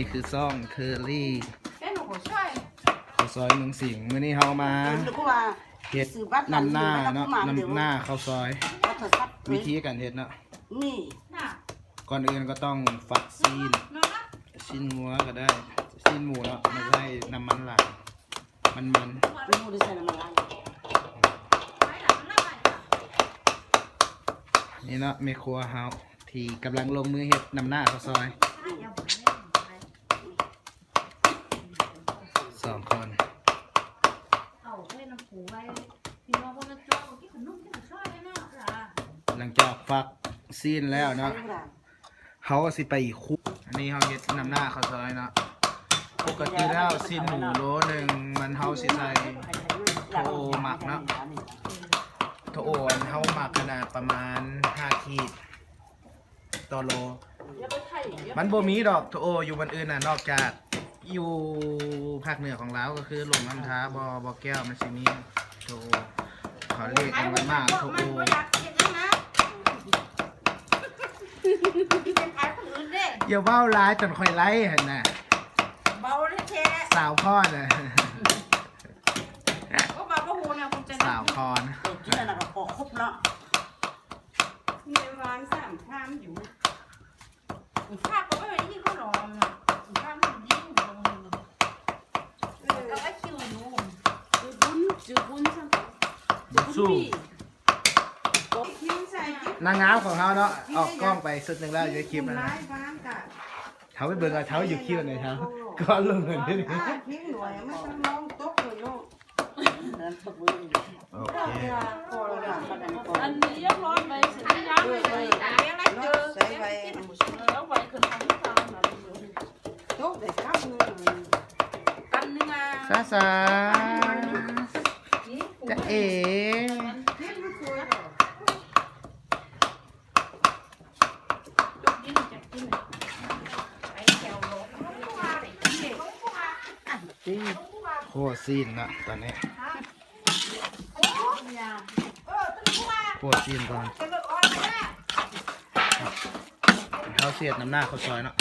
นี่คือซ่องเคอรี่ข้าวซอยเมืองสิงห์มื้อนี้เฮามาเฮ็ดนำหน้าเนาะนำหน้าข้าวซอยวิธีการเฮ็ดเนาะก่อนอื่นก็ต้องฝักซีนหัวก็ได้ซีนหมูเนาะไม่ใช่น้ำมันหลายมันนี่เนาะแม่ครัวเฮาที่กำลังลงมือเฮ็ดนำหน้าข้าวซอย2 คนหลังจากฝักซีนแล้วเนาะเขาก็สิไปคุกอันนี้เขาเฮ็ดนำหน้าข้าวซอยเนาะปกติแล้วซีนหมูโลนึงมันเขาสิใส่โถโอหมักเนาะโถโอเขาหมักขนาดประมาณ5 ขีดต่อโลมันบ่มีดอกโถโออยู่บนอื่นน่ะนอกจากอยู่ภาคเหนือของเราก็คือลงน้ำท้าบ่อแก้วมันสิมีโถโอเขาเรียกกันมากโถโออย่าเว้าร้ายจนค่อยไล่หั่นน่ะเบาเลยแท้สาวพรน่ะก็มาบ่ฮู้นะคุณจะสาวพรกินน่ะก็พอครบเนาะมีวาง3 ชามอยู่ข้าก็ไม่ได้ยินเขาหรอกน่ะข้ามันยิงก็ไอ้คิวอยู่บุญซั่นสู้นางงามของเขาเนาะออกกล้องไปสุดหนึ่งแล้วอยู่ในคลิปนะเขาไปเบิ่งเอาเท้าอยู่คิวไหนเท้าก็ลงเงินที่นี่โอเคอันนี้ยังร้อนไปเสร็จยังเลยอะไรเจอใส่ไปแล้วไปขึ้นทางที่ทางนะโต๊ะเด็กครับกันนึงอ่ะซาจะเอ๋โคซีนนะตอนนี้โคซีนก่อนเขาเสียดน้ำหน้าเขาซอยเนาะ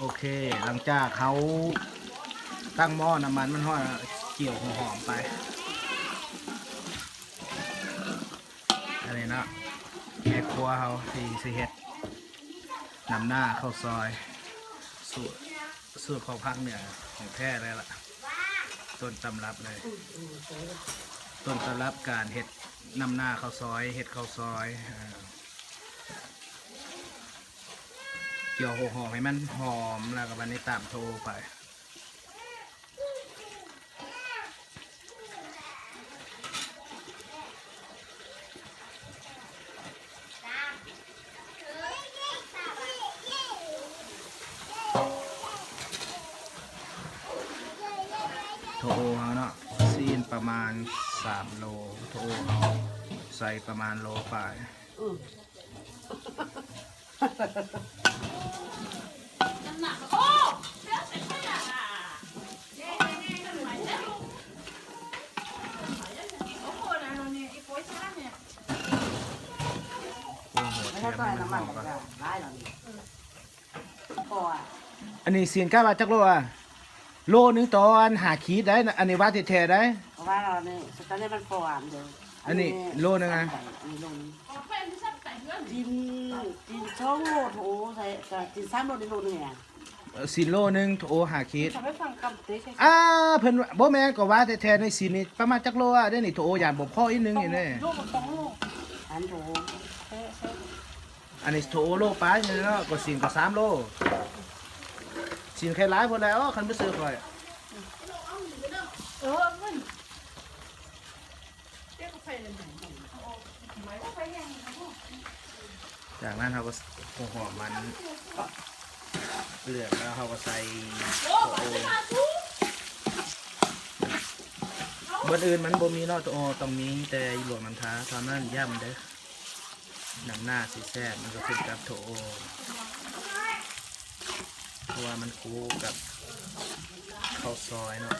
โอเคหลังจากเขาตั้งหม้อน้ำมันมันห่อเกี่ยวหัวหอมไปอะไรนะแม่ครัวเขาสีเห็ดนำหน้าข้าวซอยสูตรของภาคเหนือของแท้เลยล่ะต้นตำรับเลยต้นตำรับการเห็ดนำหน้าข้าวซอยเห็ดข้าวซอยเกี่ยวหัวหอมให้มันหอมแล้วก็วันนี้ตามโทรไปโทรเขาเนาะซีนประมาณ3 โลโทรเขาใส่ประมาณโลไปอันนี้เสียงก้าวจักโลอ่ะโลนึงตอน5 ขีดได้อันนี้ว่าแท้ๆได้ว่าเราเนี่ยตอนนี้มันพอเดี๋ยวอันนี้โลนึงอ่ะกิน2 โลโถใส่กิน3 โลได้โลนึงอ่ะซีนโลนึงโถ5 ขีดเพิ่นบ่แม่นก็ว่าแท้ๆในซีนนี่ประมาณจักโลอ่ะได้นี่โถอย่างบ่พออีกนึงนี่แน่โล2 โลอันโถอันนี้โถโลปลายนี่เนาะก็ซีนก็3 โลซีนใครหลายพอแล้วคันบ่ซื้อค่อยจากนั้นเราก็หัวหอมมันเลือกแล้วเราก็ใส่โถโอ บนอื่นมันบ่มีเนาะตัวโอต้องมีแต่อีหลวงน้ำท้าตอนนั้นย่ำเด้อน้ำหน้าสีแซ่บมันก็ขึ้นกับโถโอเพราะว่ามันคู่กับข้าวซอยเนาะ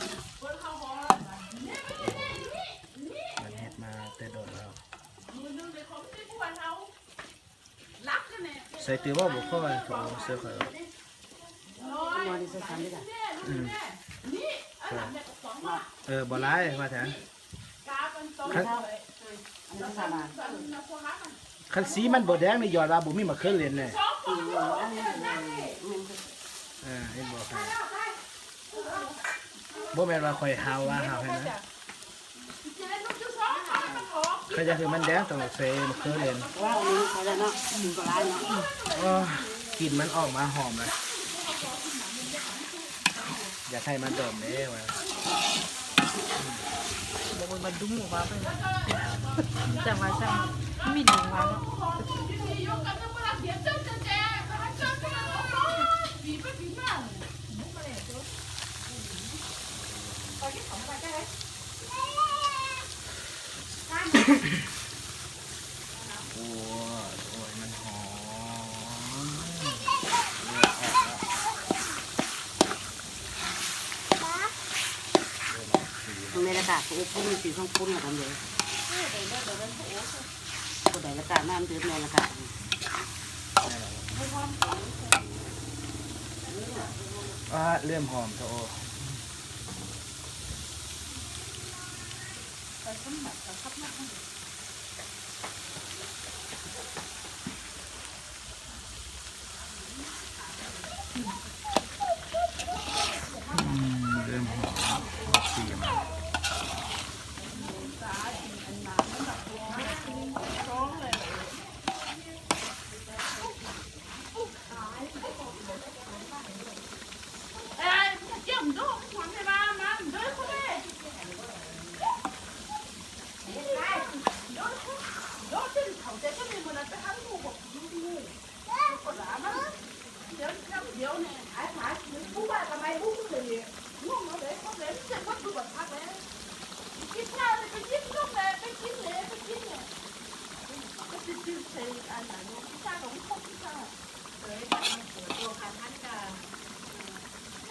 มันเฮ็ดมาแต่โดนแล้วใส่ตือว่าบุกเข้าไปโถโอเสื้อข่อย นอนในสถานที่ไหน บ่ร้ายว่าแทน อันนั้นสาบาน คันสีมันบ่แดงนี่ยอดว่าบ่มีมาเคลื่อนเล่นเลยเห็นบ่ครับบ่แม่นว่าข่อยหาวว่าหาวให้นะเขาจะคือมันแดงต้องใส่มาเคลื่อนเล่น ว่าอันนี้ใช้แล้วเนาะถึงก็ร้ายเนาะ กลิ่นมันออกมาหอมเลยอยากให้มันดมเด้ว่า บอกว่ามันดุ้งหัวไปแต่ว่าช่างมีหนึ่งวันแล้ว โอ้ยมันหอม ในอากาศโอ้พุ่งสีข้างพุ่งอะทำเลยก็ได้อากาศน้ำเดือดในอากาศ เริ่มหอมโถโอเริ่มหอมสีมัน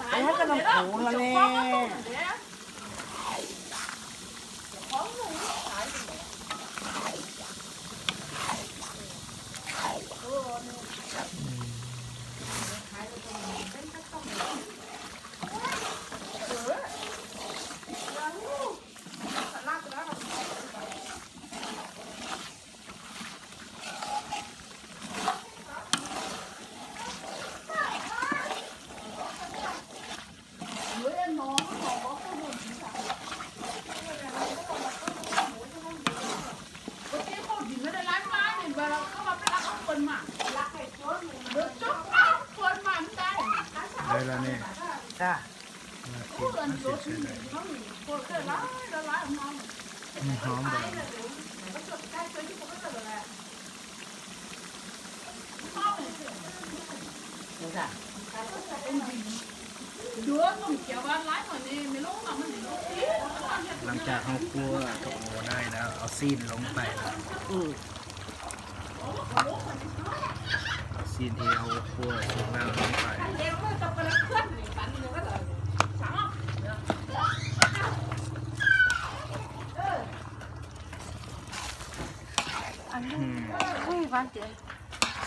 ไอ้ท่านกำลังโผล่แล้วแน่ ได้แล้วนี่ จ้า มันเสียใช่ไหมหอมแบบ เดี๋ยวจ้า หลังจากเขาคั่วโถโอได้แล้วเอาซีนลงไปแล้ว เอาซีนที่เขาคั่วสุกแล้วลงไป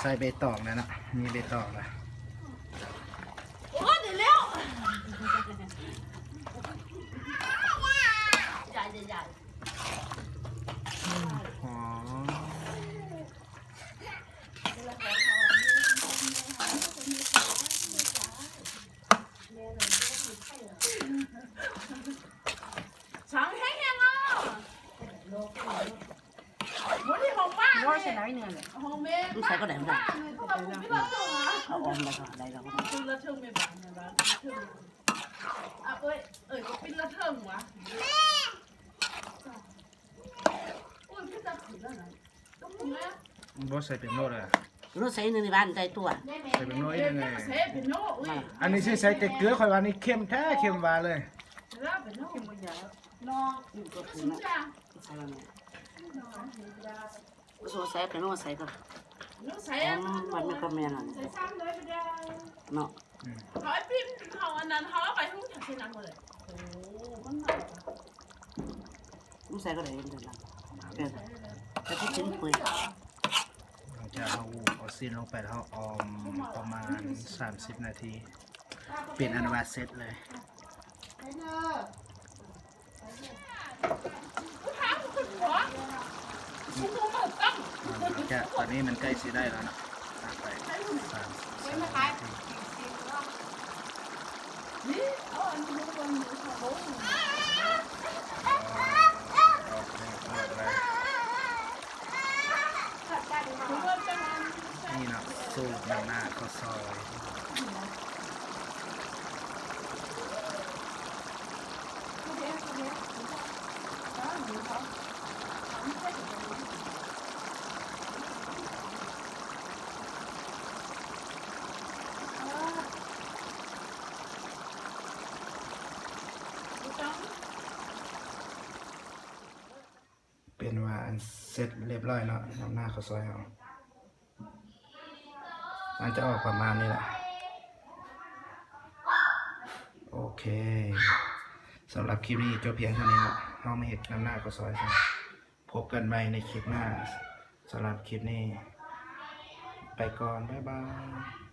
ใส่ใบตองนะนะมีใบตองนะหอม ว่าใช่ไหมเนี่ย ลูกชายก็ได้ไม่ได้เอาออมแล้วก็ได้แล้วก็ได้ บ่ใส่เป็นโน่เลย ลูกใส่ในบ้านใจตัว ใส่เป็นโน่ยังไงอันนี้ใส่แต่เกลือคอยว่านี่เค็มแท้เค็มหวานเลย นี่ก็ถึงนะใส่แล้วเนี่ยก็ใส่เป็นว่าใส่ก็มันไม่ก็แม่นเนาะ เขาไอ้พิมเขาอันนั้นเขาเอาไปทุ่งจากเชียงรายหมดเลยโอ้มันหนัก ไม่ใส่ก็ได้เดินหลังแต่ที่ชิ้นเปื่อย หลังจากเอาซีนลงไปแล้วออมประมาณ30 นาทีเป็นอันว่าเสร็จเลยจะตอนนี้มันใกล้สิได้แล้วนะตักไป3 นาทีนี่เนาะสูตรนำหน้าข้าวซอยเป็นว่าอันเสร็จเรียบร้อยเนาะนำหน้าข้าวซอยเอามันจะออกประมาณนี้แหละโอเคสำหรับคลิปนี้จบเพียงเท่านี้เนาะเราไม่เห็นนำหน้าข้าวซอยครับพบกันใหม่ในคลิปหน้าสำหรับคลิปนี้ไปก่อนบ๊ายบาย